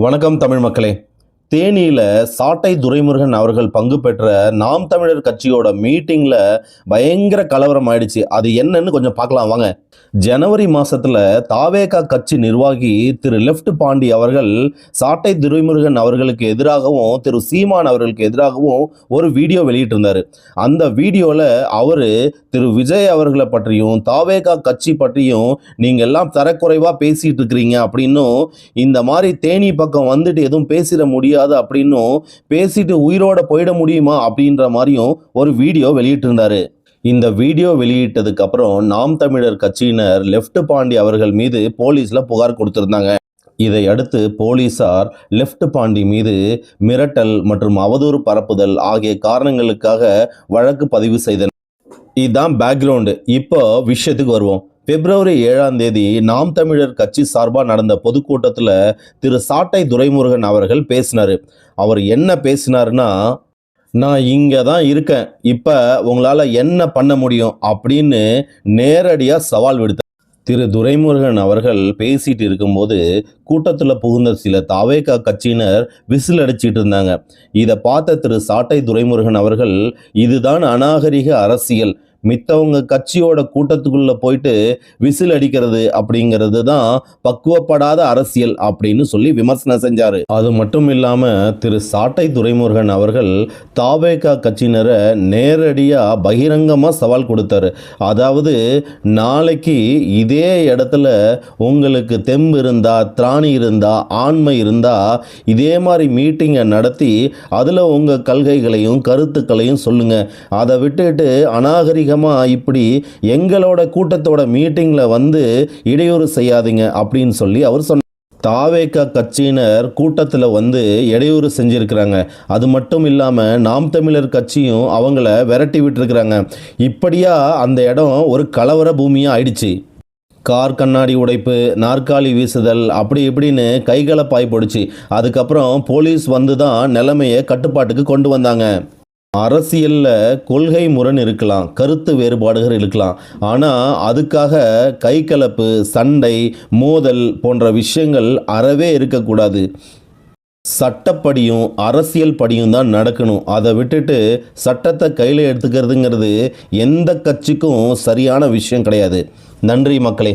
வணக்கம் தமிழ் மக்களே. தேனியில் சாட்டை துரைமுருகன் அவர்கள் பங்கு பெற்ற நாம் தமிழர் கட்சியோட மீட்டிங்கில் பயங்கர கலவரம் ஆயிடுச்சு. அது என்னன்னு கொஞ்சம் பார்க்கலாம் வாங்க. ஜனவரி மாதத்தில் தாவேகா கட்சி நிர்வாகி திரு லெஃப்ட் பாண்டி அவர்கள் சாட்டை துரைமுருகன் அவர்களுக்கு எதிராகவும் திரு சீமான் அவர்களுக்கு எதிராகவும் ஒரு வீடியோ வெளியிட்டிருந்தார். அந்த வீடியோவில் அவர் திரு விஜய் அவர்களை பற்றியும் தாவேகா கட்சி பற்றியும் நீங்கள் எல்லாம் தரக்குறைவாக பேசிகிட்டு இருக்கிறீங்க அப்படின்னும், இந்த மாதிரி தேனி பக்கம் வந்துட்டு எதுவும் பேசிட முடியாது அப்படின்னும், பேசிட்டு உயிரோட போயிட முடியுமா அப்படின்ற மாதிரியும் ஒரு வீடியோ வெளியிட்டிருந்தாரு. இந்த வீடியோ வெளியிட்டதுக்கு அப்புறம் நாம் தமிழர் கட்சியினர் லெஃப்ட் பாண்டி அவர்கள் மீது போலீஸ்ல புகார் கொடுத்திருந்தாங்க. இதை அடுத்து போலீசார் லெஃப்ட் பாண்டி மீது மிரட்டல் மற்றும் அவதூறு பரப்புதல் ஆகிய காரணங்களுக்காக வழக்கு பதிவு செய்தனர். இதுதான் பேக்ரவுண்டு. இப்போ விஷயத்துக்கு வருவோம். பிப்ரவரி 7ஆம் தேதி நாம் தமிழர் கட்சி சார்பாக நடந்த பொதுக்கூட்டத்தில் திரு சாட்டை துரைமுருகன் அவர்கள் பேசினார். அவர் என்ன பேசினார்னா, நான் இங்கே தான் இருக்கேன், இப்போ உங்களால் என்ன பண்ண முடியும் அப்படின்னு நேரடியாக சவால் விடுத்தார். திரு துரைமுருகன் அவர்கள் பேசிட்டு இருக்கும்போது கூட்டத்தில் புகுந்த சில தாவேகா கட்சியினர் விசில் அடிச்சிட்டு இருந்தாங்க. இதை பார்த்த திரு சாட்டை துரைமுருகன் அவர்கள், இதுதான் அநாகரிக அரசியல், மித்தவங்க கட்சியோட கூட்டத்துக்குள்ள போயிட்டு விசில் அடிக்கிறது அப்படிங்கிறது தான் பக்குவப்படாத அரசியல் அப்படின்னு சொல்லி விமர்சனம் செஞ்சாரு. அது மட்டும் இல்லாம திரு சாட்டை துரைமுருகன் அவர்கள் தாவேகா கட்சியினரை நேரடியா பகிரங்கமா சவால் கொடுத்தாரு. அதாவது, நாளைக்கு இதே இடத்துல உங்களுக்கு தெம்பு இருந்தா, திராணி இருந்தா, ஆண்மை இருந்தா இதே மாதிரி மீட்டிங்கை நடத்தி அதுல உங்க கொள்கைகளையும் கருத்துக்களையும் சொல்லுங்க. அதை விட்டுட்டு அநாகரிக இப்படி எங்களோட கூட்டத்தோட மீட்டிங்ல வந்து இடையூறு செய்யாதீங்க அப்படின்னு சொல்லி அவர் சொன்னார். தாவேகா கட்சியினர் கூட்டத்தில் வந்து இடையூறு செஞ்சிருக்கிறாங்க. அது மட்டும் இல்லாமல் நாம் தமிழர் கட்சியும் அவங்கள விரட்டி விட்டுருக்குறாங்க. இப்படியா அந்த இடம் ஒரு கலவர பூமியாக ஆயிடுச்சு. கார் கண்ணாடி உடைப்பு, நாற்காலி வீசுதல், அப்படி இப்படின்னு கைகலப்பாய் போடுச்சு. அதுக்கப்புறம் போலீஸ் வந்து தான் நிலைமையை கட்டுப்பாட்டுக்கு கொண்டு வந்தாங்க. அரசியலில் கொள்கை முரண் இருக்கலாம், கருத்து வேறுபாடுகள் இருக்கலாம். ஆனால் அதுக்காக கைகலப்பு, சண்டை, மோதல் போன்ற விஷயங்கள் அறவே இருக்கக்கூடாது. சட்டப்படியும் அரசியல் படியும் தான் நடக்கணும். அதை விட்டுட்டு சட்டத்தை கையில் எடுத்துக்கிறதுங்கிறது எந்த கட்சிக்கும் சரியான விஷயம் கிடையாது. நன்றி மக்களே.